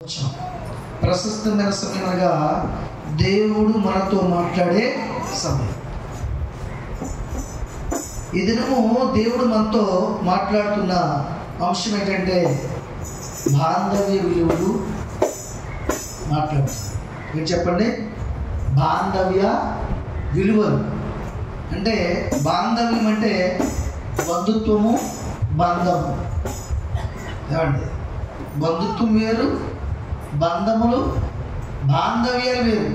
ప్రశస్తమైన సమయంగా దేవుడు మనతో మాట్లాడే సమయం. ఈ దినము దేవుడు మనతో మాట్లాడుతున్న అంశం ఏంటంటే బాంధవ్య విలువలు మాట్లాడుతున్నారు. మీరు చెప్పండి, బాంధవ్య విలువలు అంటే బాంధవ్యం అంటే బంధుత్వము, బంధము. ఏమండి, బంధుత్వం వేరు, బంధములు, బాంధవ్యాలు వేరు.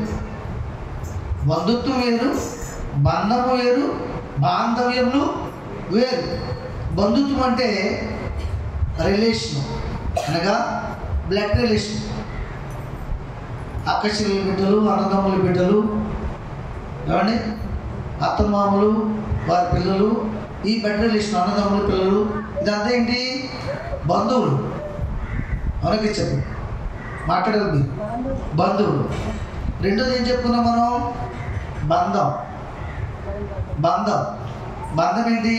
బంధుత్వం వేరు, బంధము వేరు, బాంధవ్యములు వేరు. బంధుత్వం అంటే రిలేషన్, అనగా బ్లడ్ రిలేషన్. అక్కచెల్లెల బిడ్డలు, అన్నదమ్ముల బిడ్డలు, ఏమండి, అత్తమామలు, వారి పిల్లలు, ఈ బ్లడ్ రిలేషన్, అన్నదమ్ముల పిల్లలు, ఇదంతా ఏంటి? బంధువులు. అవునకి చెప్పు, మాట్లాడాలి మీరు. బంధువులు. రెండోది ఏం చెప్పుకున్నాం మనం? బంధం. బంధం బంధం ఏంటి?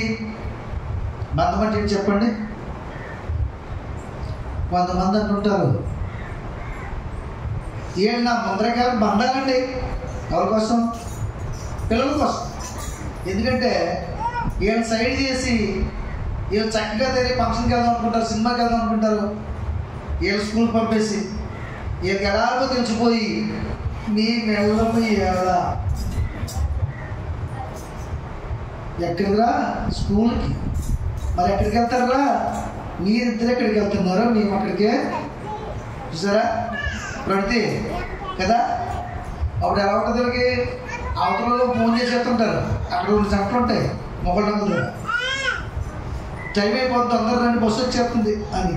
బంధం అంటే ఏంటి చెప్పండి. కొంతమంది అంటుంటారు, ఏళ్ళు నా ముందరకాలం బంధాలండి. ఎవరి కోసం? పిల్లల కోసం. ఎందుకంటే వీళ్ళు సైడ్ చేసి వీళ్ళు చక్కగా తిరిగి ఫంక్షన్కి వెళ్దాం అనుకుంటారు, సినిమాకి వెళ్దాం అనుకుంటారు. వీళ్ళు స్కూల్కి పంపేసి వీళ్ళకి ఎలాగో తెలిసిపోయి మీ మెల్లమ్మ ఎలా ఎక్కడికిరా? స్కూల్కి. మరి ఎక్కడికి వెళ్తారా? మీరిద్దరు ఎక్కడికి వెళ్తున్నారు, మేము అక్కడికే. చూసారా ప్రతి కదా? అప్పుడు ఎలా ఉంటుంది? వీళ్ళకి అవతలలో ఫోన్ చేసి చెప్తుంటారు, అక్కడ 2 గంటలు ఉంటాయి మొబైల్ నెంబర్ దగ్గర. టైం అయిపోతుంది, అందరూ రండి, బస్సు వచ్చేస్తుంది అని.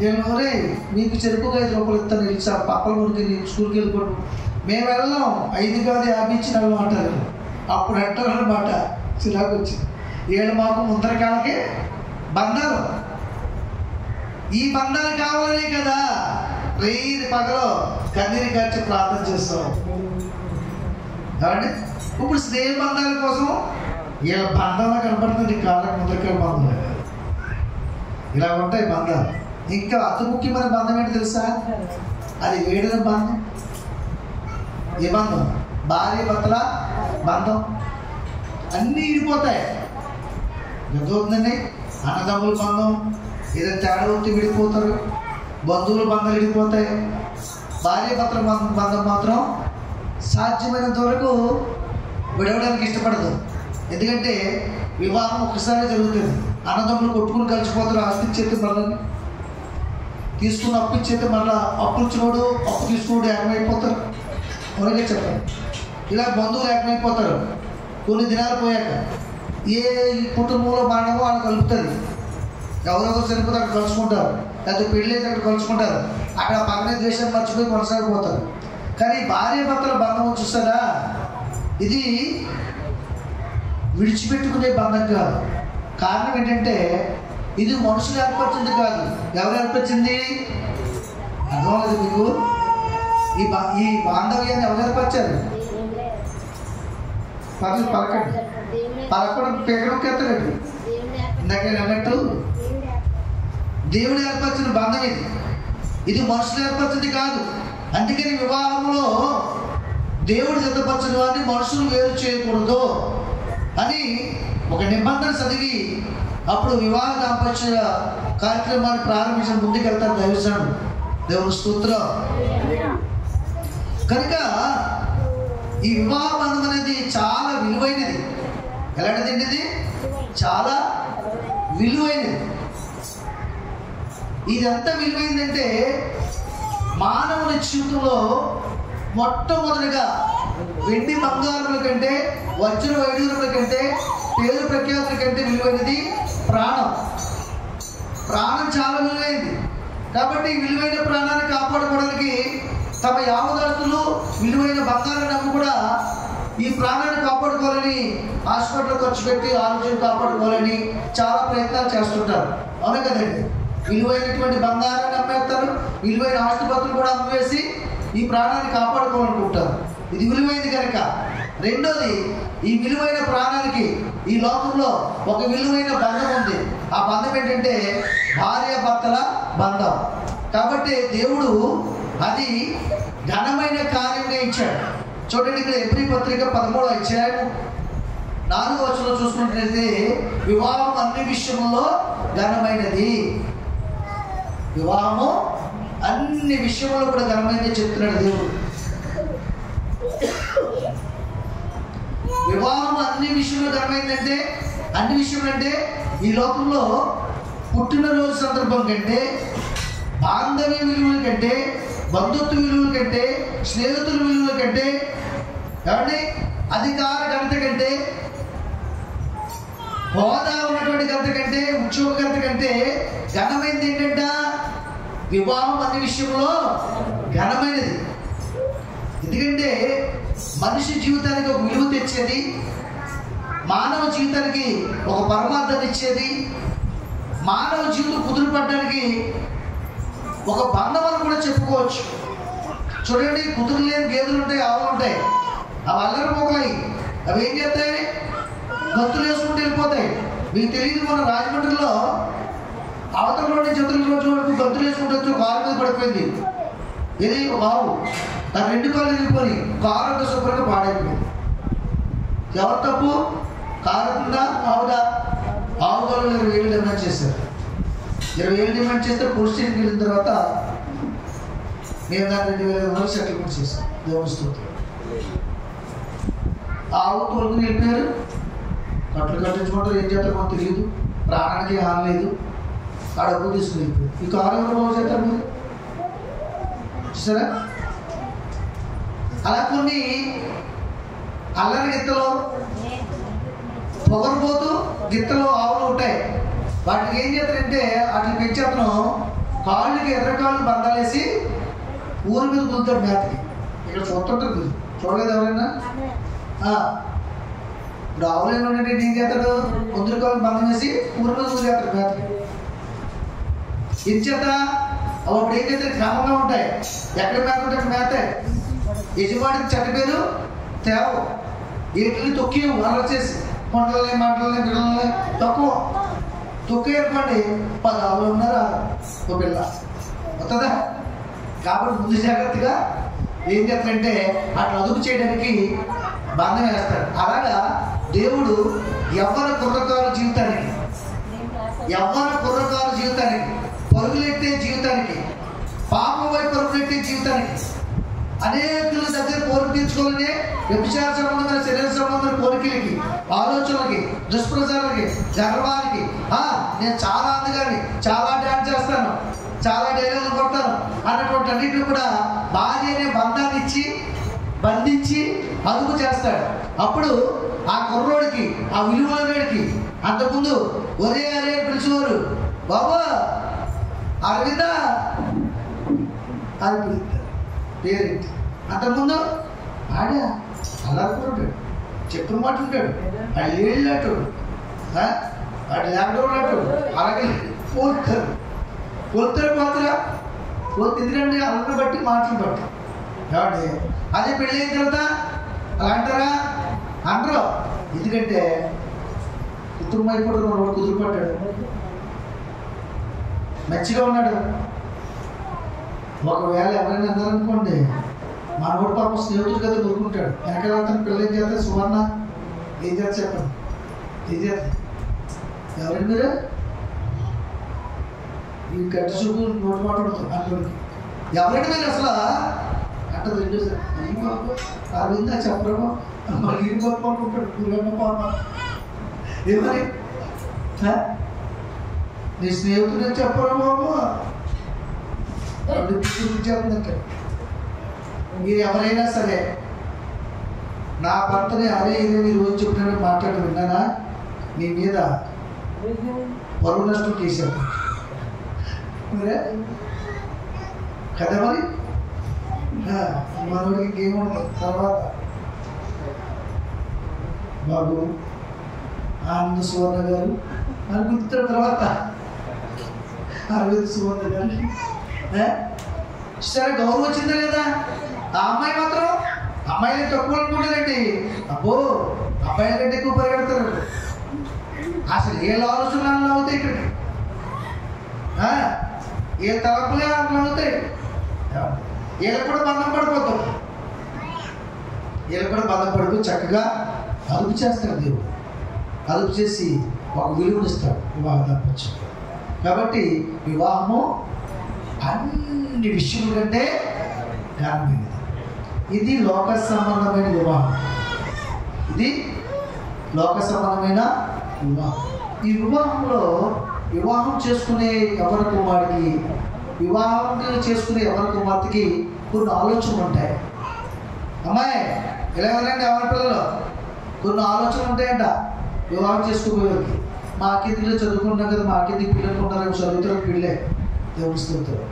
నేను రే మీకు చెరుకుగా 5 రూపాయలు ఇస్తాను, వెళ్ళి పక్కల ఊరికి స్కూల్కి వెళ్ళిపోవడం. మేము వెళ్ళాం, 5 కాదు 50 ఇచ్చిన వాళ్ళు అంటారు. అప్పుడు అంటారన్నమాట, చిరాకు వచ్చింది. వీళ్ళు మాకు ముందరకాలకి బంధాలు. ఈ బంధాలు కావాలనే కదా రేయి పగలో కన్నీరు కార్చి ప్రార్థన చేస్తాం. కాబట్టి ఇప్పుడు స్నేహ బంధాల కోసం వీళ్ళ బంధాలు కనపడుతుంది, కాళ్ళకి ముందరకాల బంధాలు. ఇలా ఉంటాయి బంధాలు. ఇంకా అతి ముఖ్యమైన బంధం ఏంటి తెలుసా? అది వేడిన బంధం. ఏ బంధం? భార్య భర్తల బంధం. అన్నీ విడిపోతాయి. ఎంతవుతుందండి? అన్నదమ్ముల బంధం ఏదైనా తేడా వస్తే విడిపోతారు, బంధువుల బంధాలు విడిపోతాయి. భార్య భర్తల బంధం మాత్రం సాధ్యమైనంత వరకు విడవడానికి ఇష్టపడదు. ఎందుకంటే వివాహం ఒక్కసారి జరుగుతుంది. అన్నదమ్ములు కొట్టుకుని కలిసిపోతారు. ఆస్తి ఇచ్చేస్తే మళ్ళీ తీసుకుని అప్పు ఇచ్చేస్తే మళ్ళీ అప్పు ఇచ్చినోడు అప్పు తీసుకున్నాడు ఏకమైపోతారు. ఎవరికే చెప్పండి. ఇలా బంధువులు ఏకమైపోతారు. కొన్ని దినాలు పోయాక ఏ కుటుంబంలో మరణమో వాళ్ళు కలుపుతుంది. ఎవరెవరు చనిపోతే అక్కడ కలుసుకుంటారు, లేకపోతే పెళ్ళి అయితే అక్కడ కలుసుకుంటారు. అక్కడ పక్కనే ద్వేషాన్ని మర్చిపోయి కొనసాగిపోతారు. కానీ భార్య భర్తల బంధం చూస్తారా, ఇది విడిచిపెట్టుకునే బంధం కాదు. కారణం ఏంటంటే ఇది మనుషులు ఏర్పరిచింది కాదు. ఎవరు ఏర్పరిచింది? అర్థమవుతుంది మీకు? ఈ బాంధవ్యాన్ని ఎవరు ఏర్పరిచారు? పలకండి. పలకడం పేకడంకెత్తారండి. ఇందాక అన్నట్టు దేవుడు ఏర్పరిచిన బంధం ఇది. ఇది మనుషులు ఏర్పరిచింది కాదు. అందుకని వివాహంలో దేవుడు సిద్ధపరిచిన వారిని మనుషులు వేరు చేయకూడదు అని ఒక నిబంధన చదివి అప్పుడు వివాహ దాంపత్య కార్యక్రమాన్ని ప్రారంభించిన ముందుకెళ్తారు దైవజనుడు. దేవుని స్తోత్రం. కనుక ఈ వివాహ బంధం అనేది చాలా విలువైనది. ఎలాంటిది? ఇది చాలా విలువైనది. ఇది ఎంత విలువైందంటే మానవుని జీవితంలో మొట్టమొదటిగా వెండి బంగారముల కంటే, వజ్ర వైడూర్యముల కంటే, పేరు ప్రఖ్యాతుల కంటే విలువైనది ప్రాణం. ప్రాణం చాలా విలువైనది. కాబట్టి ఈ విలువైన ప్రాణాన్ని కాపాడుకోవడానికి తమ యావదాస్తులు విలువైన బంగారాన్ని నమ్మి కూడా ఈ ప్రాణాన్ని కాపాడుకోవాలని హాస్పిటల్ ఖర్చు పెట్టి ఆరోగ్యం కాపాడుకోవాలని చాలా ప్రయత్నాలు చేస్తుంటారు. అవును కదండి? విలువైనటువంటి బంగారాన్ని అమ్మేస్తారు, విలువైన ఆస్తిపత్రులు కూడా అమ్మివేసి ఈ ప్రాణాన్ని కాపాడుకోవాలనుకుంటారు. ఇది విలువైంది కనుక. రెండోది, ఈ విలువైన ప్రాణానికి ఈ లోకంలో ఒక విలువైన బంధం ఉంది. ఆ బంధం ఏంటంటే భార్య భర్తల బంధం. కాబట్టి దేవుడు అది ఘనమైన కార్యంగా ఇచ్చాడు. చూడండి, ఇక్కడ ఎబ్రీ పత్రిక 13వ అధ్యాయం 4వ వచనంలో చూసుకున్నట్లయితే వివాహం అన్ని విషయంలో ఘనమైనది. వివాహము అన్ని విషయంలో కూడా ఘనమైనది చెప్తున్నాడు దేవుడు. వివాహం అన్ని విషయంలో ఘనమైందంటే, అన్ని విషయంలో అంటే ఈ లోకంలో పుట్టినరోజు సందర్భం కంటే, బాంధవ్య విలువల కంటే, బంధుత్వ విలువల కంటే, స్నేహితుల విలువల కంటే, ఏమండి అధికార ఘనత కంటే, హోదా ఉన్నటువంటి ఘనత కంటే, ఉద్యోగ ఘనత కంటే ఘనమైనది ఏంటంట? వివాహం అన్ని విషయంలో ఘనమైనది. ఎందుకంటే మనిషి జీవితానికి ఒక విలువ తెచ్చేది, మానవ జీవితానికి ఒక పరమార్థాన్ని ఇచ్చేది, మానవ జీవితం కుదురుపడడానికి ఒక బంధం అని కూడా చెప్పుకోవచ్చు. చూడండి, కుదురు లేని గేదెలు ఉంటాయి, ఆవులు ఉంటాయి. అవి అల్లరి మొగలై అవి ఏం చేస్తాయి? గంతులు వేసుకుంటూ వెళ్ళిపోతాయి. మీకు తెలియదు, మన రాజమండ్రిలో అవతల నుండి చతుర్ల రోజు వరకు గంతులు వేసుకుంటూ వచ్చి కారు మీద పడిపోయింది. ఇది ఒక ఆవు, దాని 2 కాళ్ళు వెళ్ళిపోయి కారు అంతా శుభ్రంగా పాడైపోయింది. ఎవరు తప్పు? కారు ఉందా ఆవుదా? ఆవు వాళ్ళు 20,000 డిమాండ్ చేశారు. 20,000 డిమాండ్ చేస్తే పోలీస్ స్టేషన్కి వెళ్ళిన తర్వాత నేను దాన్ని 2,500 సెటిల్మెంట్ చేశాను. దేవుని స్తోత్రం. ఆవు తోలుకుని వెళ్ళిపోయారు. కట్లు కట్టించుకుంటారు, ఏం చేస్తారో మాకు తెలియదు. ప్రాణానికి హాని లేదు. ఆ డబ్బు తీసుకుని వెళ్ళిపోయారు. ఈ కారు ఎవరు బాగు చేస్తారు మీరు? చూసారా? అలా కొన్ని అల్లరి గిత్తలు, పొగరబోతూ గిత్తలు ఆవులు ఉంటాయి. వాటికి ఏం చేస్తారంటే వాటిని పెంచి అతను కాళ్ళకి ఎర్రకాళ్ళు బంధాలేసి ఊరి మీద కుదుతాడు మేతకి. ఇక్కడ చూస్తుంటారు మీరు, చూడలేదు ఎవరైనా? ఇప్పుడు ఆవులు ఏమంటే ఏం చేస్తాడు? ముందు కాళ్ళు బంధం వేసి ఊరి మీద కుదిరేస్తాడు మేతకి. ఇచ్చేత అప్పుడు ఏం చేస్తే క్రమంగా ఉంటాయి. ఎక్కడ మేత ఉంటే అక్కడ మేత. యజమానికి చెడ్డ పేరు తేవు. వీటిని తొక్కి అలా చేసి కొండలని మంటలని బిడ్డలని తక్కువ తొక్కి ఏర్పడి 10 ఆవులు ఉన్నారా ఒక పిల్ల వస్తుందా? కాబట్టి ముందు జాగ్రత్తగా ఏం చేస్తారంటే అట్లా అదుపు చేయడానికి బంధం వేస్తాడు. అలాగా దేవుడు యవ్వన కుర్రకారు జీవితానికి, పరుగులెట్టే జీవితానికి, పాపం వైపు పరుగులెట్టే జీవితానికి, అనేకుల దగ్గర కోరిక తీర్చుకోవాలని వ్యభిచార సంబంధమైన, శరీర సంబంధమైన కోరికలకి, ఆలోచనలకి, దుష్ప్రచారాలకి, గర్వానికి, నేను చాలా అందగాని, చాలా డ్యాన్స్ చేస్తాను, చాలా డైలాగులు కొడతాను అన్నటువంటి అన్నింటినీ కూడా భార్య అనే బంధాన్ని ఇచ్చి బంధించి అదుపు చేస్తాడు. అప్పుడు ఆ కుర్రోడికి, ఆ విలువలకి అంతకుముందు ఒరే అరే పిలిచేవారు, బాబా అరవింద అని పిలుస్తారు పేరెంట్. అంతకుముందు ఆడ అలా ఉంటాడు, చెప్పిన మాట ఉంటాడు, అల్లేళ్ళాడు, వాడు లేకపోతే అలాగే పోతారు పోతారా ఎందుకంటే అల్లని బట్టి మాటలు బట్టి. కాబట్టి అదే పెళ్ళి అయిన తర్వాత అలా అంటారా? అంటారు. ఎందుకంటే కుటుంబం అయిపోవడం వాడు కుదురుపడ్డాడు, మంచిగా ఉన్నాడు. ఒకవేళ ఎవరైనా అన్నారనుకోండి, మనవాడు పాపం స్నేహితుడు కదా దొరుకుంటాడు. వెనకాల అతను పిల్ల ఏం చేస్తారు? సువర్ణ ఏం చేస్తారు చెప్పండి? ఏం చేస్తారు? ఎవరండి మీరు? ఈ గట్టి చూపు నోటి మాట్లాడుతాం అనుకోండి. ఎవరండి మీరు అసలు అంటే 2 అయ్యి బాబు అరవిందా చెప్పడము మళ్ళీ గొప్ప అనుకుంటాడు. పూర్వన్న పాప ఏమని నీ స్నేహితుడే చెప్పరా బాబు చూపించారంటే. మీరు ఎవరైనా సరే నా భర్తని అరే ఇదే మీరు రోజు చెప్పినట్టు మాట్లాడి విన్నానా, మీ మీద పరువు నష్టం చేశారు మీరే కదా. మరి మనోడికి ఇంకేముంటుంది తర్వాత బాబు ఆనంద సువర్ణ గారు అని గుర్తున్న తర్వాత అరవింద్ సువర్ణ గారు సరే గౌరవం వచ్చిందా లేదా? ఆ అమ్మాయి మాత్రం అమ్మాయిలు తక్కువ అనుకుంటారండి. అబ్బో అబ్బాయిల కంటే ఎక్కువ పరిగెడతారు. అసలు ఏ ఆలోచనలు అవుతాయి ఇక్కడ. ఏ తలపులే అట్లా అవుతాయి. వీళ్ళకి కూడా బంధం పడిపోతాం. వీళ్ళకి కూడా బంధం పడిపోయి చక్కగా అదుపు చేస్తాడు దేవుడు. అదుపు చేసి ఒక విలువనిస్తాడు వివాహం తప్పచ్చు. కాబట్టి వివాహము అన్ని విషయాల కంటే ఘనమైనది. ఇది లోక సంబంధమైన వివాహం. ఇది లోక సంబంధమైన వివాహం. ఈ వివాహంలో వివాహం చేసుకునే ఎవరి కుమారుడికి, వివాహం చేసుకునే ఎవరి కుమార్తెకి కొన్ని ఆలోచనలు ఉంటాయి. అమ్మాయి ఇలా ఎవరండి ఎవరి పిల్లలు కొన్ని ఆలోచనలు ఉంటాయంట వివాహం చేసుకోబోయేవారికి. మాకెందుకు చదువుకుంటాం కదా, మాకెందుకు పిల్లలు ఉంటారు, చదువుతారు పిల్లలే దేవుడు స్తోత్రం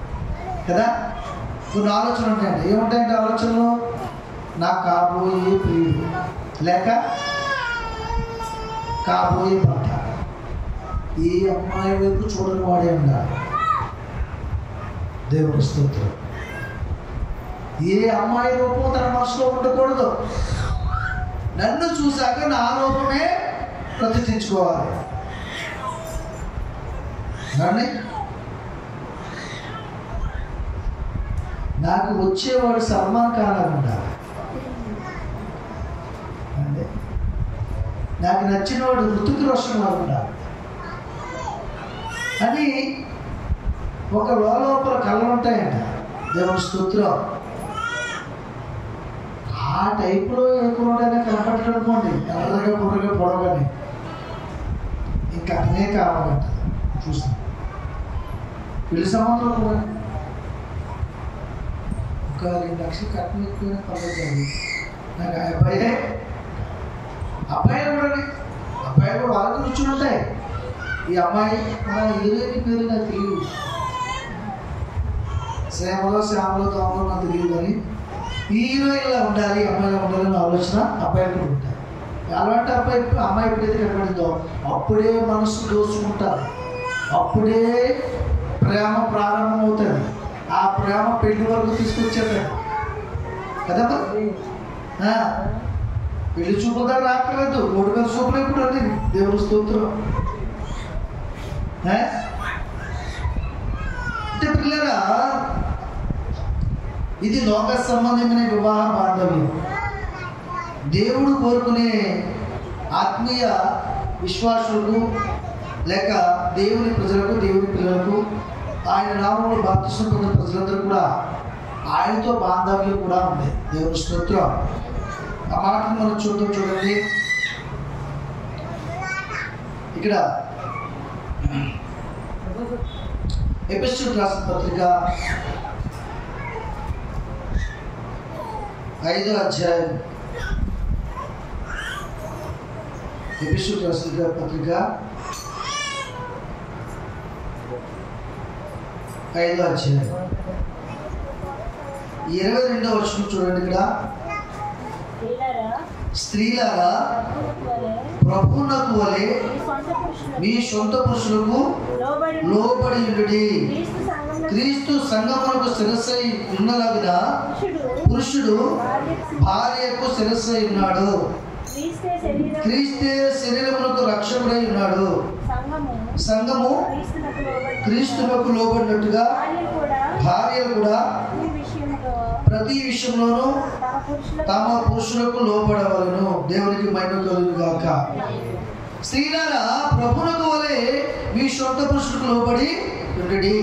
కదా. కొన్ని ఆలోచనలు ఉంటాయంట. ఏముంటాయంటే ఆలోచనలు? నాకు కాబోయే ప్రియుడు లేక కాబోయే భర్త ఏ అమ్మాయి వైపు చూడని వాడే ఉండాలి. దేవుడు స్తోత్రం. ఏ అమ్మాయి రూపం తన మనసులో ఉండకూడదు. నన్ను చూశాక నా రూపమే ప్రతిష్ఠించుకోవాలి. నాకు వచ్చేవాడు సల్మాన్ ఖాన్ ఉండాలి. అంటే నాకు నచ్చినవాడు ఋతిక్ రోషన్ ఉండాలి అని ఒక లోపల కళ్ళు ఉంటాయంట. దేవుని స్తోత్రం. ఆ టైపులో ఏ కుర్రోడైనా కనపడ్డాడు అనుకోండి, ఎర్రగా బుర్రగా పొడవగానే ఇంకా అతనే కావాలంట. చూస్తాం పెళ్లి సంబంధంలో కూడా ఒక 2 లక్షలు కట్నం ఎక్కువైనా పర్లేదు. నాకు అబ్బాయిలు కూడా వాళ్ళకి రుచులు ఉంటాయి. ఈ అమ్మాయి మన హీరోయిన్ పేరు నాకు తెలియదు, శ్యామలో దోమలో నాకు తెలియదు, కానీ హీరోయిన్లా ఉండాలి, అమ్మాయిలా ఉండాలని ఆలోచన అబ్బాయిలు కూడా ఉంటాయి. అలాంటి అమ్మాయి ఎప్పుడైతే కనపడిందో అప్పుడే మనసు దోచుకుంటారు. అప్పుడే ప్రేమ ప్రారంభం అవుతుంది. ఆ ప్రేమ పెళ్లి వరకు తీసుకొచ్చేది కదా. పెళ్లి చూపుల దగ్గర రాకలేదు, ఓడి మీద చూపులు ఎప్పుడు అది. దేవుడు స్తోత్రం. అంటే పిల్లరా, ఇది లోక సంబంధమైన వివాహ బాంధవ్యం. దేవుడు కోరుకునే ఆత్మీయ విశ్వాసులకు లేక దేవుని ప్రజలకు, దేవుని పిల్లలకు, ఆయన నామంలో బాప్తిసం పొందిన ప్రజలందరూ కూడా ఆయనతో బాంధవ్యం కూడా ఉంది. దేవుని స్తోత్రం. ఆ మాటను మనం చూడండి. ఇక్కడ ఎఫెసీయులకు రాసిన పత్రిక 5వ అధ్యాయం. ఎఫెసీయులకు రాసిన పత్రిక 5వ అధ్యాయం 22వ వచనం చూడండి. ఇక్కడ స్త్రీలారా ప్రభువునకు వలె మీ సొంత పురుషులకు లోబడి ఉండుడి. క్రీస్తు సంఘమునకు శిరస్సై ఉన్నలాగున పురుషుడు భార్యకు శిరస్సై ఉన్నాడు. క్రీస్తే శరీరమునకు రక్షకుడై ఉన్నాడు. సంఘము క్రీస్తునకు లోబడినట్టుగా భార్యలు కూడా ప్రతి విషయంలోనూ తమ పురుషులకు లోబడవలను. దేవునికి మహిమ కలుగును గాక. స్త్రీలారా ప్రభువునకు వలె మీ సొంత పురుషులకు లోబడి ఉండుడి.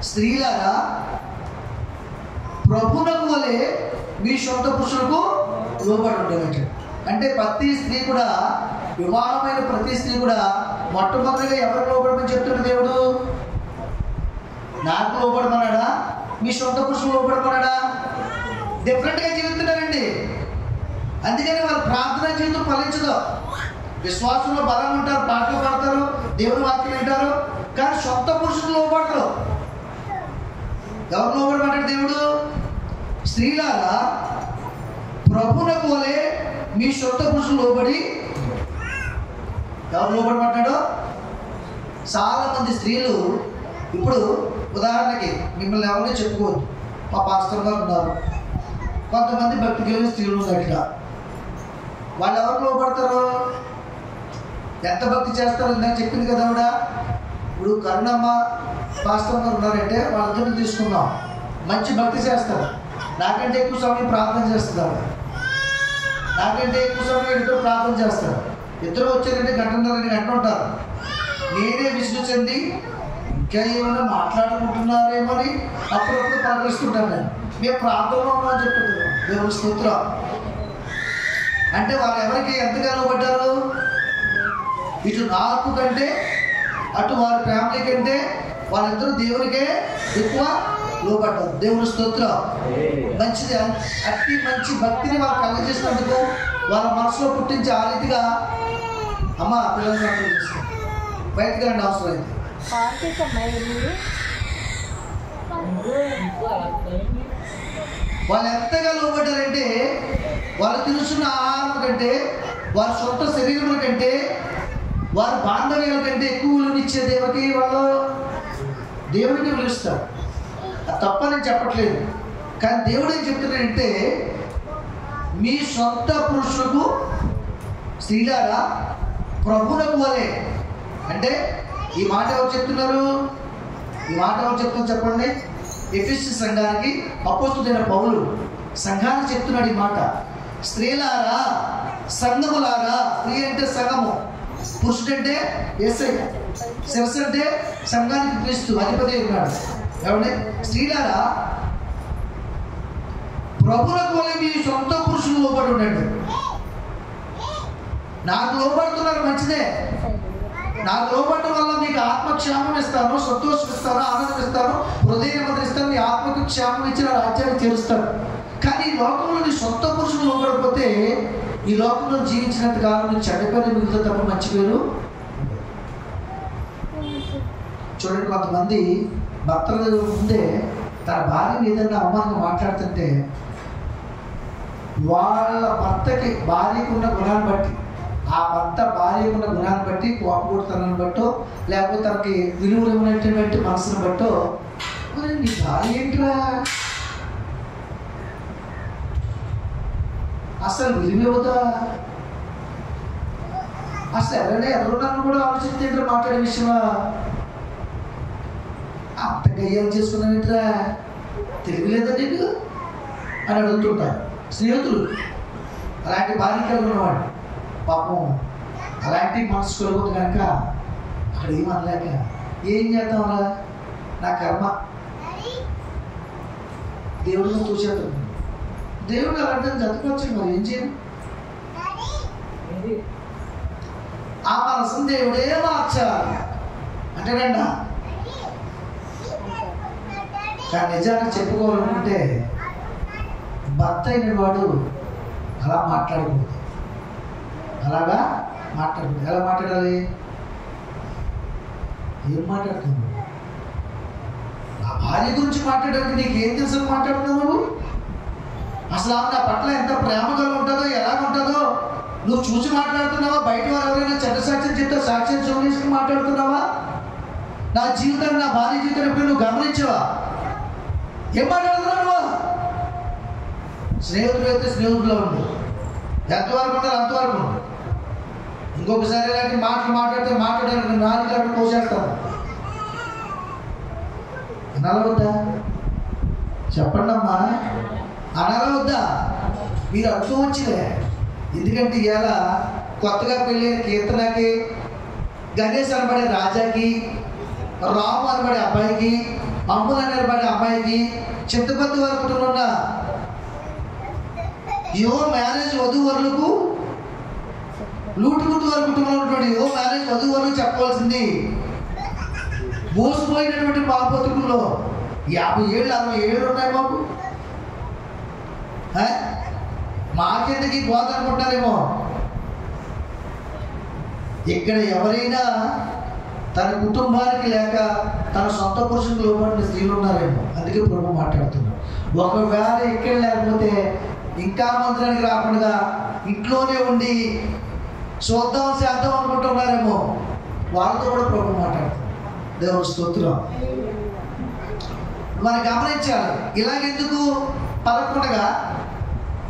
స్త్రీలారా ప్రభువునకు వలె మీ సొంత పురుషులకు లోబడి ఉండాలంటే, అంటే ప్రతి స్త్రీ కూడా, వివాహమైన ప్రతి స్త్రీ కూడా మొట్టమొదటిగా ఎవరు లోబడమని చెప్తున్నాడు దేవుడు? నాకు లోబడమన్నాడా? మీ సొంత పురుషులు లోబడమన్నాడా? డిఫరెంట్గా జీవిస్తున్నారండి. అందుకని వాళ్ళ ప్రార్థనా జీవితం ఫలించదు. విశ్వాసంలో బలంగా ఉంటారు, పాటలు పాడతారు, దేవుని వాక్యం వింటారు, కానీ సొంత పురుషులు లోబడరు. ఎవరు లోబడమంటాడు దేవుడు? స్త్రీలారా ప్రభువునకు వలె మీ సొంత పురుషులు లోబడి. ఎవరు లోబడమంటాడు? చాలా మంది స్త్రీలు ఇప్పుడు ఉదాహరణకి మిమ్మల్ని ఎవరిని చెప్పుకోవద్దు, మా పాస్టర్ గారు ఉన్నారు, కొంతమంది భక్తి కలిగిన స్త్రీలు ఉన్నారు. ఇక్కడ వాళ్ళు ఎవరు లోబడతారు? ఎంత భక్తి చేస్తారో ఇందాక చెప్పింది కదా ఆవిడ. ఇప్పుడు కరుణమ్మ పాస్టర్ గారు ఉన్నారంటే వాళ్ళిద్దరిని తీసుకుందాం. మంచి భక్తి చేస్తారు, నాకంటే ఎక్కువ సమయం ప్రార్థన చేస్తారు, నాకంటే ఎక్కువ సమయం ఇద్దరు ప్రార్థన చేస్తారు. ఇద్దరు వచ్చారంటే గంటన్నర 2 గంటలు ఉంటారు. నేనే విసుగు చెంది ఇంకా ఏమైనా మాట్లాడుకుంటున్నారేమని అప్పుడప్పుడు పలకరిస్తుంటాను. మేము ప్రార్థనలో ఉన్నామని చెప్తున్నాం. దేవుని స్తోత్రం. అంటే వాళ్ళు ఎవరికి ఎంతగా లోబడ్డారు? ఇటు నాకు కంటే అటు వారి ఫ్యామిలీ కంటే వాళ్ళిద్దరూ దేవునికే ఎక్కువ లోబడ్డారు. దేవుని స్తోత్రం. మంచిది. అట్టి మంచి భక్తిని వాళ్ళు కలిగజేసినందుకు వాళ్ళ మనసులో పుట్టించి ఆ రీతిగా అమ్మ పిల్లలు కంట్రోల్ చేస్తారు. బయటకు రండి అవసరం అయితే. వాళ్ళు ఎంతగా లోబడ్డారంటే వాళ్ళు తిరుగుతున్న ఆహారం కంటే, వారి సొంత శరీరం కంటే, వారి బాంధవ్యాల కంటే ఎక్కువ విలువనిచ్చే దేవుడికి వాళ్ళు దేవుడికి విలుస్తారు. అది తప్పని చెప్పట్లేదు. కానీ దేవుడు ఏం చెప్తున్నాడంటే, మీ సొంత పురుషులకు స్త్రీలారా ప్రభువులకు వలె. అంటే ఈ మాట ఎవరు చెప్తున్నారు? ఈ మాట ఎవరు చెప్తున్నారు చెప్పండి? ఎఫెసు సంఘానికి అపోస్తులైన పౌలు సంఘానికి చెప్తున్నాడు ఈ మాట. స్త్రీలారా, సంఘములారా. స్త్రీ అంటే సంఘము, పురుషుడు అంటే యేసయ్య, శిరస్సు అంటే సంఘానికి క్రీస్తు అధిపతి ఉన్నాడు. ఏమంటే స్త్రీలారా ప్రభువులకు వలె మీ సొంత పురుషులు లోబడి ఉండండి. నాకు లోబడుతున్నారు, మంచిదే. నాకు లోబడటం వల్ల మీకు ఆత్మక్షేమం ఇస్తాను, సంతోషం ఇస్తాను, ఆనందం ఇస్తాను, హృదయ నెమ్మది ఇస్తాను, మీ ఆత్మకు క్షేమం ఇచ్చిన రాజ్యాన్ని చేరుస్తాను. కానీ ఈ లోకంలో నీ సొంత పురుషులు లోబడిపోతే ఈ లోకంలో జీవించినంత కాలం నువ్వు చెడ్డపేరు మిగులుతో తప్ప మంచి పేరు. చూడండి, కొంతమంది భర్తల ముందే తన భార్యని ఏదైనా అవమానంగా మాట్లాడుతుంటే వాళ్ళ భర్తకి భార్యకు ఉన్న గుణాన్ని బట్టి, ఆ భర్త భార్యకు ఉన్న గుణాన్ని బట్టి, కోపకొడుతానని బట్టో, లేకపోతే తనకి విలువలు ఉన్నటువంటి మనసును బట్టో, మరి నీ భార్య ఏంటిరా అసలు విలువవుతా, అసలు ఎవరైనా ఎవరున్నాను కూడా ఆలోచిస్తే ఏంటో మాట్లాడే విషయమా, అంత గయ్యాలు చేసుకున్నావేంట్రా, తెలియలేదా నీకు అని అడుగుతుంటారు స్నేహితులు. అలాంటి భార్య కలిగి ఉన్నవాడు పాపం అలాంటి మనసు కలుగుతుంది కనుక అక్కడ ఏమనలేక ఏం చేద్దాంరా, నా కర్మ, దేవుడిని చూసేద్దాం. దేవుడు అలాంటి జతకొచ్చి మరి ఏం చేయను, ఆ మనసును దేవుడే మార్చాలి అంటేనండి. కానీ నిజానికి చెప్పుకోవాలనుకుంటే భర్త అయిన వాడు అలా మాట్లాడకూడదు, అలాగా మాట్లాడకూడదు. ఎలా మాట్లాడాలి? ఏం మాట్లాడుతున్నావు? ఆ భార్య గురించి మాట్లాడడానికి నీకేం తెలుసు మాట్లాడుతున్నావు నువ్వు? అసలు ఆమె నా పట్ల ఎంత ప్రేమగా ఉంటుందో, ఎలాగ ఉంటుందో నువ్వు చూసి మాట్లాడుతున్నావా? బయట వారు ఎవరైనా చెడ్డ సాక్ష్యం చెప్తే సాక్ష్యం చూపించుకుని మాట్లాడుతున్నావా? నా జీవితాన్ని, నా భార్య జీవితాన్ని ఎప్పుడు నువ్వు గమనించావా? ఏం మాట్లాడుతున్నావు నువ్వు? స్నేహితులు అయితే స్నేహితుల్లో ఉండు, ఎంతవరకు ఉంటారు అంతవరకు ఉండు. ఇంకొకసారి ఇలాంటి మాటలు మాట్లాడితే మాట్లాడాలని నాలుగు కోసేస్తాను. అనాల వద్దా చెప్పండి అమ్మా, అనాల వద్దా? మీరు అడుగుతూ వచ్చిలే. ఎందుకంటే ఇవాళ కొత్తగా పెళ్ళైన కీర్తనకి, గణేష్ అనబడే రాజాకి, రాము అనబడే అబ్బాయికి, అమ్ములు అనబడే అమ్మాయికి, చింతపత్తి వారి కుటుంబంలో ఉన్న యో మ్యారేజ్ వధువరులకు, లూటుగుట్టు వారి కుటుంబంలో ఉన్నటువంటి యో మ్యారేజ్ వధువరులకు చెప్పవలసింది, మోసపోయినటువంటి మా బతుకుల్లో 50 ఏళ్ళు 60 ఏళ్ళు ఉన్నాయి మాకు. మాకెందుకు పోత అనుకుంటారేమో. ఇక్కడ ఎవరైనా తన కుటుంబానికి లేక తన సొంత పురుషులకు లోబడిన స్త్రీలు ఉన్నారేమో. అందుకే ప్రభు మాట్లాడుతున్నారు. ఒకవేళ ఇక్కడ లేకపోతే ఇంకా మందిరానికి రాకుండా ఇంట్లోనే ఉండి చూద్దాం చేద్దాం అనుకుంటున్నారేమో. వాళ్ళతో కూడా ప్రభు మాట్లాడుతున్నారు. దేవుని స్తోత్రం. మనం గమనించాలి. ఇలాగెందుకు పలకుండా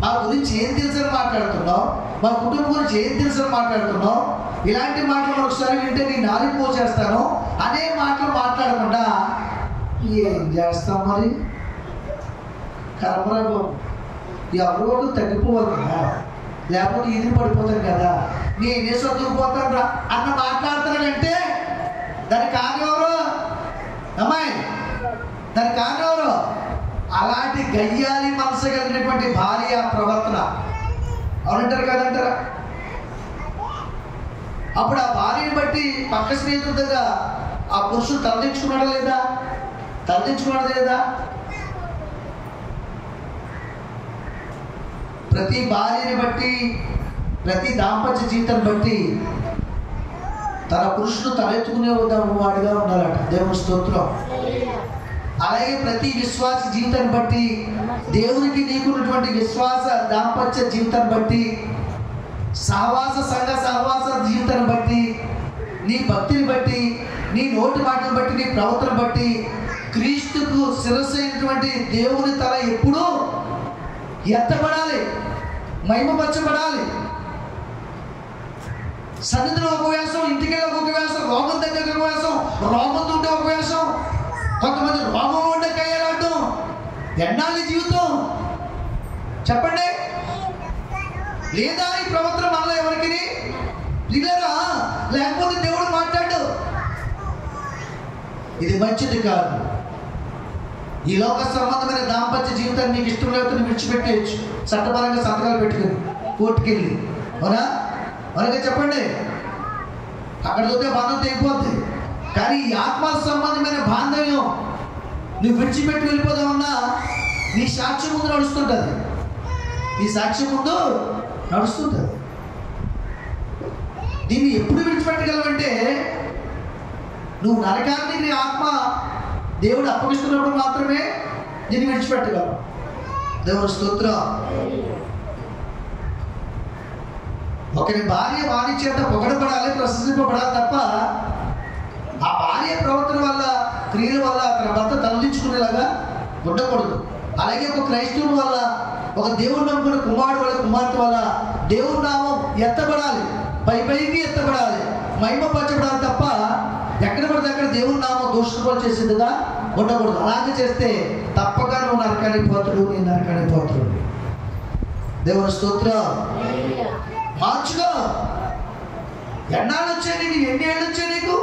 మా గురించి ఏం తెలుసని మాట్లాడుతున్నావు, మా కుటుంబం గురించి ఏం తెలుసని మాట్లాడుతున్నావు, ఇలాంటి మాటలు ఒకసారి వింటే నీ నాలుగు పోసేస్తాను అనే మాటలు మాట్లాడకుండా ఏం చేస్తాం మరి? కర్మరాబు ఎవరో ఒకరు తగ్గిపోవాలి కదా, లేకపోతే ఇది పడిపోతాను కదా, నేనే చదువుకుపోతాను రా అన్న మాట్లాడుతున్నాడంటే దానికి కారణం ఎవరు? అమ్మాయి, దానికి కారణం ఎవరు? అలాంటి గయ్యాలి మనసు కలిగినటువంటి భార్య ప్రవర్తన. అవునంటారు కదంటారా? అప్పుడు ఆ భార్యని బట్టి పక్క స్నేహితుల దగ్గర ఆ పురుషుడు తలదించుకున్నాడా లేదా? తలదించుకున్నాడా లేదా? ప్రతి భార్యని బట్టి, ప్రతి దాంపత్య జీవితాన్ని బట్టి తన పురుషుడు తలెత్తుకునే వాడిగా ఉండాలట. దేవుని స్తోత్రం. అలాగే ప్రతి విశ్వాస జీవితాన్ని బట్టి, దేవునికి నీకున్నటువంటి విశ్వాస దాంపత్య జీవితాన్ని బట్టి, సహవాస సంఘ సహవాస జీవితాన్ని బట్టి, నీ భక్తిని బట్టి, నీ నోటి మాటను బట్టి, నీ ప్రవర్తన బట్టి క్రీస్తుకు శిరస్సు అయినటువంటి దేవుని తల ఎప్పుడూ ఎత్తబడాలి, మహిమపరచబడాలి. సన్నిధిలో ఒక వేషం, ఇంటికి ఒక వేషం, రోగం దగ్గర ఒక వేషం, రోగంతో ఉంటే ఒక వేషం, కొంతమంది రోగంలో ఉండే కయ్యాలడ్డం. ఎన్నాళ్ళ జీవితం చెప్పండి? లేదా ఈ ప్రవర్తన మనలో ఎవరికి లేదా? లేకపోతే దేవుడు మాట్లాడు. ఇది మంచిది కాదు. ఈ లోక సంబంధమైన దాంపత్య జీవితాన్ని నీకు ఇష్టం లేకపోతే విడిచిపెట్టేయచ్చు, చట్టపరంగా సంతకాలు పెట్టుకుని కోర్టుకెళ్ళి. అవునా? మనకి చెప్పండి, అక్కడ చూస్తే బంధం తెగిపోద్ది. కానీ ఈ ఆత్మ సంబంధమైన బాంధవ్యం నువ్వు విడిచిపెట్టి వెళ్ళిపోదామన్నా నీ సాక్ష్యం ముందు నడుస్తుంటుంది. నీ సాక్ష్యం ముందు నడుస్తుంటుంది. దీన్ని ఎప్పుడు విడిచిపెట్టగలవంటే నువ్వు నరకాన్ని నీ ఆత్మ దేవుడు అప్పగిస్తున్నప్పుడు మాత్రమే దీన్ని విడిచిపెట్టగలవు. దేవుని స్తోత్రం. ఒకరి భార్య వారి చేత పొగడబడాలి, ప్రశంసింపబడాలి తప్ప ఆ భార్య ప్రవర్తన వల్ల, క్రియల వల్ల తన భర్త తలదించుకునేలాగా ఉండకూడదు. అలాగే ఒక క్రైస్తవుని వల్ల, ఒక దేవుడు నమ్ముకున్న కుమారుడు వల్ల, కుమార్తె వల్ల దేవుడి నామం ఎత్తబడాలి, పైకి ఎత్తబడాలి, మహిమపరచబడాలి తప్ప ఎక్కడ పడితే అక్కడ దేవుడి నామం దూషింపలు చేసేదిగా ఉండకూడదు. అలాగే చేస్తే తప్పక నువ్వు నరకానికి పోతుడు, నీ నరకానికి పోతుడు. దేవుని స్తోత్రం. మార్చుకో. ఎన్నాళ్ళు వచ్చాయి నీకు? ఎన్ని ఏళ్ళు వచ్చాయి నీకు?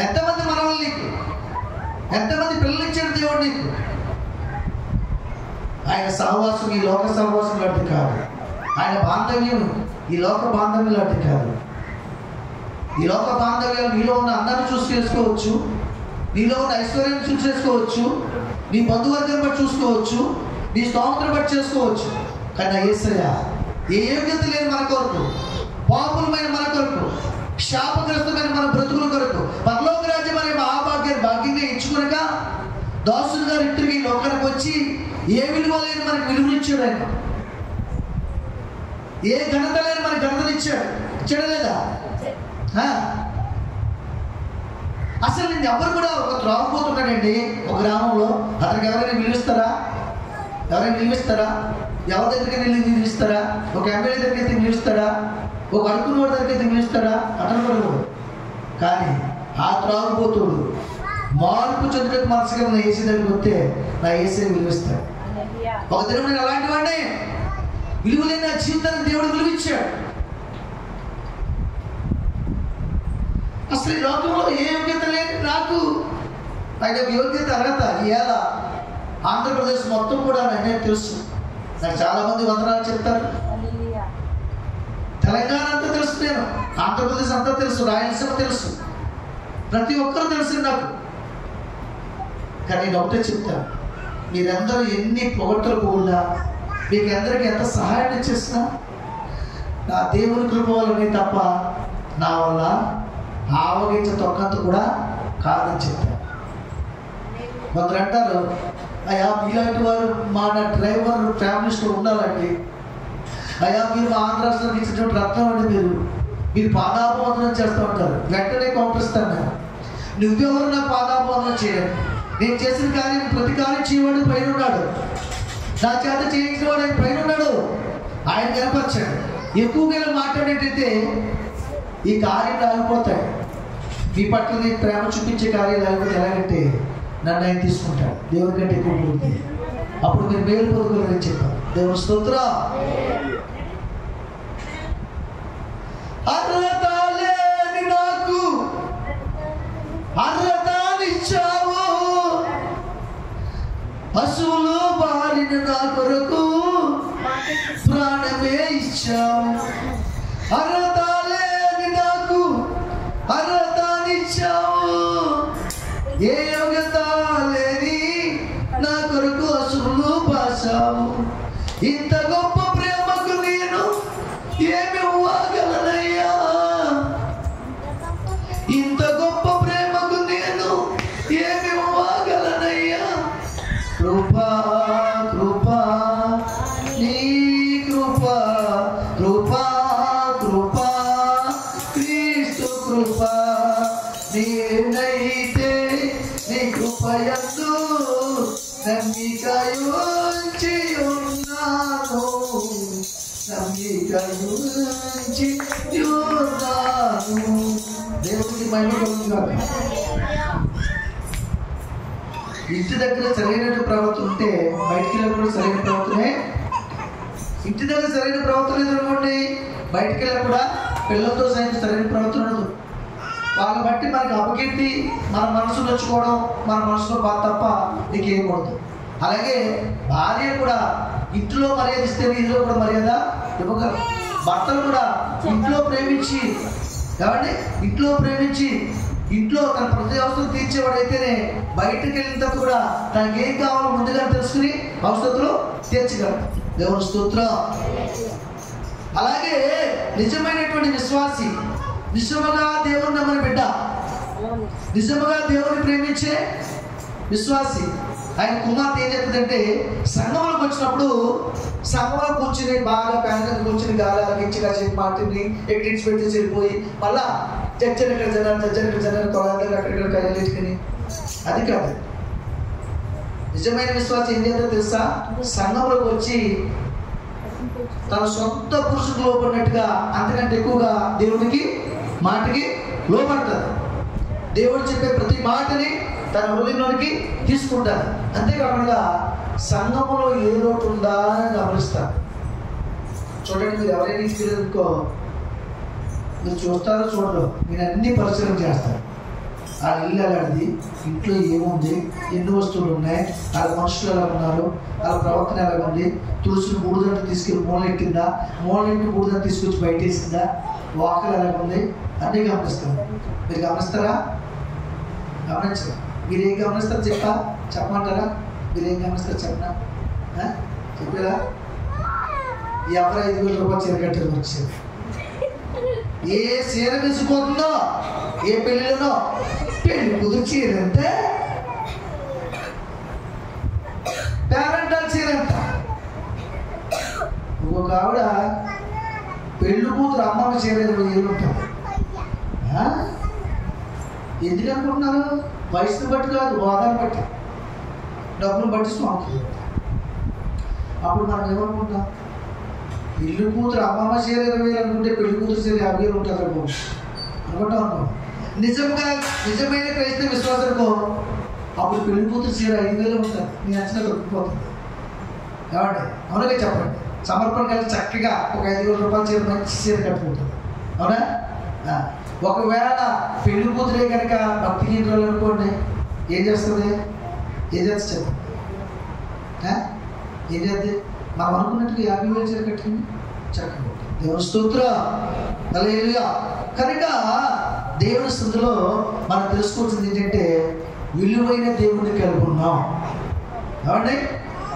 ఎంతమంది మనవలు నీకు? ఎంతమంది పిల్లలు ఇచ్చాడు దేవుడు నీకు? ఆయన సహవాసం ఈ లోక సహవాసం లాంటి కాదు. ఆయన బాంధవ్యం ఈ లోక బాంధవ్యం లాంటి కాదు. ఈ లోక బాంధవ్యాలు నీలో ఉన్న అందరిని చూసి చేసుకోవచ్చు, నీలో ఉన్న ఐశ్వర్యం చూసి చేసుకోవచ్చు, నీ బంధువర్గం బట్టి చూసుకోవచ్చు, నీ స్తోత్రం బట్టి చేసుకోవచ్చు. కానీ యేసయ్య ఏ యోగ్యత లేని మన కొరకు, పాపులమైన మన కొరకు, శాపగ్రస్తమైన మన బ్రతుకుల కొరకు పరలోక రాజ్యం అనే మహాభాగ్యాన్ని భాగ్యంగా ఇచ్చుకునక దాసులుగా తిరిగి లోకానికి వచ్చి ఏ విలువ లేని మనకు విలువనిచ్చాడు. ఆయన ఏ ఘనత లేని మనకు ఘనతనిచ్చాడు. ఇచ్చాడా లేదా? అసలు నేను ఎవరు కూడా ఒక త్రాగుపోతున్నాడండి ఒక గ్రామంలో, అతనికి ఎవరైనా నిలుస్తారా? ఎవరైనా నిలుస్తారా? ఎవరి దగ్గరికి నిలుస్తారా? ఒక ఎమ్మెల్యే దగ్గరికి అయితే నిలుస్తారా? ఒక అడుగునోడి దగ్గరికి అయితే నిలుస్తాడా? అతను కూడా. కానీ ఆ త్రాగుపోతుడు మార్పు చెందుటకు మనసుగా ఉన్న ఏసీ దగ్గరికి వస్తే నా ఏసీ విలువిస్తాడు. ఒక దినం నేను అలాంటి వాడినే, విలువలేని నా జీవితాన్ని దేవుడు విలువించాడు. అసలు ఈ లోకంలో ఏ యోగ్యత లేని నాకు ఆయన యోగ్యత అర్హత ఇవాళ ఆంధ్రప్రదేశ్ మొత్తం కూడా నేను తెలుసు. నాకు చాలా మంది వందనాలు చెప్తారు. తెలంగాణ అంతా తెలుసు, నేను ఆంధ్రప్రదేశ్ అంతా తెలుసు, రాయలసీమ తెలుసు, ప్రతి ఒక్కరూ తెలుసు నాకు. కానీ నేను ఒకటే చెప్తాను, మీరందరూ ఎన్ని పొగట్టలు కూడా మీకు అందరికీ ఎంత సహాయం చేసినా నా దేవుని కృప వల్లనే తప్ప నా వల్ల ఆవగించ తొక్కంత కూడా కాదని చెప్పాను. కొందరు అంటారు, అయ్యా మీలాంటి వారు మా డ్రైవర్ ఫ్యామిలీస్లో ఉండాలండి, అయ్యా మీరు మా ఆంధ్ర రాష్ట్రానికి ఇచ్చినటువంటి రత్నం అండి, మీరు పాదాపవందనం చేస్తూ ఉంటారు. వెంటనే కౌంటరిస్తాను నేను, నువ్వెవరు నాకు పాదాపవందనం చేయండి, నేను చేసిన కార్యం ప్రతి కార్యం చేయవాడు పైన ఉన్నాడు. నా చేత చేయించిన వాడు ఆయన పైన ఉన్నాడు, ఆయన కనపరిచాడు. ఎక్కువగా మాట్లాడేటైతే ఈ కార్యం ఆగిపోతాయి. మీ పట్ల నీ ప్రేమ చూపించే కార్యాలు ఆగిపోతే ఎలాగంటే నన్ను ఆయన తీసుకుంటాడు, దేవుని కంటే ఎక్కువ ఉంటుంది. అప్పుడు మీరు మేలు పొందుకోవాలని చెప్పారు. దేవుని స్తోత్రం. అర్హత లేని నాకు అర్హతనిచ్చావు, పశువులు బారిన నా కొరకు ప్రాణమే ఇచ్చావు. అర్హత లేని నాకు అర్హతనిచ్చావు, ఏ యోగ్యత లేని నా కొరకు అసువులు పాసావు. ఇంత గొప్ప ప్రేమకు నేను ఏమి ఇవ్వగలనయ్యా, ఇంత గొప్ప ప్రేమకు నేను ఏమి ఇవ్వగలనయ్యా. కృపా కృపా నీ కృపా, కృపా కృపా క్రీస్తు కృపా, నేనైతే నీ కృపయందు నమ్మికయుంచి ఉన్నాను, నమ్మికయుంచి ఉన్నాను. దేవుడికి మహిమ కలుగుగాక. ఇంటి దగ్గర సరైన ప్రవర్తన ఉంటే బయటికి వెళ్ళిన కూడా సరైన ప్రవర్తనే. ఇంటి దగ్గర సరైన ప్రవర్తన ఎదుర్కోండి, బయటికి వెళ్ళిన కూడా పిల్లలతో సరైన ప్రవర్తన ఉండదు. వాళ్ళని బట్టి మనకి అపకీర్తి, మన మనసు నచ్చుకోవడం, మన మనసులో బాధ తప్ప నీకేయకూడదు. అలాగే భార్య కూడా ఇంట్లో మర్యాద ఇస్తే ఇంట్లో కూడా మర్యాద ఇవ్వగలరు. భర్తలు కూడా ఇంట్లో ప్రేమించి, కాబట్టి ఇంట్లో ప్రేమించి ఇంట్లో తన ప్రతి అవసరం తీర్చేవాడైతేనే బయటకు వెళ్ళిన తర్వాత కూడా తనకి ఏం కావాలో ముందుగా తెలుసుకుని అవసరతలు తీర్చగలరు. దేవుని స్తోత్రం. అలాగే నిజమైనటువంటి విశ్వాసి, నిజముగా దేవుని నమ్మని బిడ్డ, నిజముగా దేవుని ప్రేమించే విశ్వాసి, ఆయన కుమార్తె ఏం చెప్తుందంటే సంఘంలోకి వచ్చినప్పుడు సంఘంలో కూర్చుని బాగా ప్యాంట్ కూర్చుని గాలి అలగించి కాసేపు మాటిని ఎక్కించి పెట్టి వెళ్ళిపోయి మళ్ళా జడ్జన్ ఇక్కడ జనాలు తొలగలు అక్కడిక్కడ కయ్యలేసుకుని అది కాదు. నిజమైన విశ్వాసం ఏం చేద్దో తెలుసా? సంఘంలోకి వచ్చి తన సొంత పురుషుకు లోపడినట్టుగా అంతకంటే ఎక్కువగా దేవునికి మాటకి లోపడతారు. దేవుడు చెప్పే ప్రతి మాటని తన హృదయంలోనికి తీసుకుంటారు. అంతేకాకుండా సంఘంలో ఏ లోటు ఉందా అని గమనిస్తారు. చూడండి, మీరు ఎవరైనా ఇంటికో మీరు చూస్తారో చూడరు, మీరు అన్ని పరిశీలన చేస్తారు. ఆ ఇల్లు ఎలాంటిది, ఇంట్లో ఏముంది, ఎన్ని వస్తువులు ఉన్నాయి, వాళ్ళ మనుషులు ఎలా ఉన్నారు, వాళ్ళ ప్రవర్తన ఎలా ఉంది, తులసిని బూడిదంట తీసుకెళ్ళి మూలెట్టిందా, మూలెట్టి బూడిదంట తీసుకొచ్చి బయట వేసిందా, వాకలు ఎలా ఉంది, అన్నీ గమనిస్తారు. మీరు గమనిస్తారా? గమనించరా? మీరేం గమనిస్తారు చెప్పమంటారా? మీరేం గమనిస్తారు చెప్పనా? చెప్పారా? ఎవరు 5,000 రూపాయలు చీర కట్టేది వచ్చేది, ఏ చీర తీసుకోతుందో, ఏ పెళ్ళిలోనో పెళ్లి కుదురు చీర అంటే పేరెంటల్ చీర అంట. ఇంకొక ఆవిడ పెళ్లి కూతురు అమ్మమ్మ చీర ఉంటుంది. ఎందుకు అనుకుంటున్నారు? వయసును బట్టి కాదు, హోదాను బట్టి, డబ్బులు బట్టి స్వామి. అప్పుడు మనం ఏమనుకుంటాం? పెళ్లి కూతురు అమ్మమ్మ చీర 20,000 అనుకుంటే పెళ్లి కూతురు చీర 50,000 ఉంటుంది అనుకుంటాం అనుకో. నిజమైన క్రైస్తవ విశ్వాసంతో అప్పుడు పెళ్లి కూతురు చీర 5,000 ఉంటుంది. నీ అంచనా దొరికిపోతుంది. ఏమండి? అవునగా చెప్పండి. సమర్పణ కలిసి చక్కగా ఒక 5,000 రూపాయల చీర మంచి చీర కట్టుకుంటుంది. అవునా? ఒకవేళ పెళ్లి కూతురే కనుక భక్తి గీతాలు అనుకోండి, ఏం చేస్తుంది? ఏం చేస్తుంది చెప్పండి? ఏం చేద్ది? మనం అనుకున్నట్టుగా 50,000 చీర కట్టింది చక్కగా. దేవుని స్తోత్రం. హల్లెలూయా. కనుక దేవుని స్థుతిలో మనం తెలుసుకోవాల్సింది ఏంటంటే విలువైన దేవుడిని కలిగి ఉన్నాం. ఏమండి?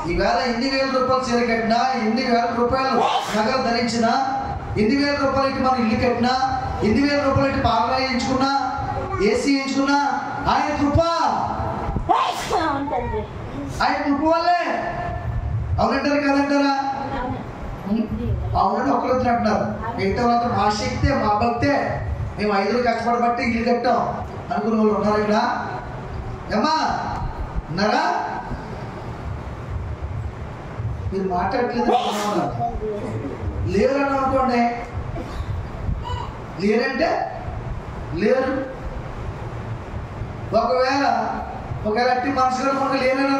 ఈవేళ ఎన్ని వేల రూపాయలు చీర కట్టినా, ఎన్ని వేల రూపాయలు నగలు ధరించినా, ఎన్ని వేల రూపాయలకి మనం ఇల్లు కట్టినా, ఎన్ని వేల రూపాయలకి పాలన వేయించుకున్నా, ఏసీ వేయించుకున్నా, ఆయన కృప, ఆయన కృప వల్లే. అవునంటారా కాదంటారా? అవునని ఒక్కరిద్దరు అంటున్నారు. మిగతా వాళ్ళతో మా శక్తే, మా భక్తే, మేము 5 కష్టపడబట్టి ఇల్లు కట్టాం అనుకున్న వాళ్ళు ఉన్నారు ఇక్కడ. ఏమ్మా ఉన్నారా? మీరు మాట్లాడలేదు లేరు అని అనుకోండి. లేరంటే లేరు. ఒకవేళ అట్టి మనసులో మనకు లేరని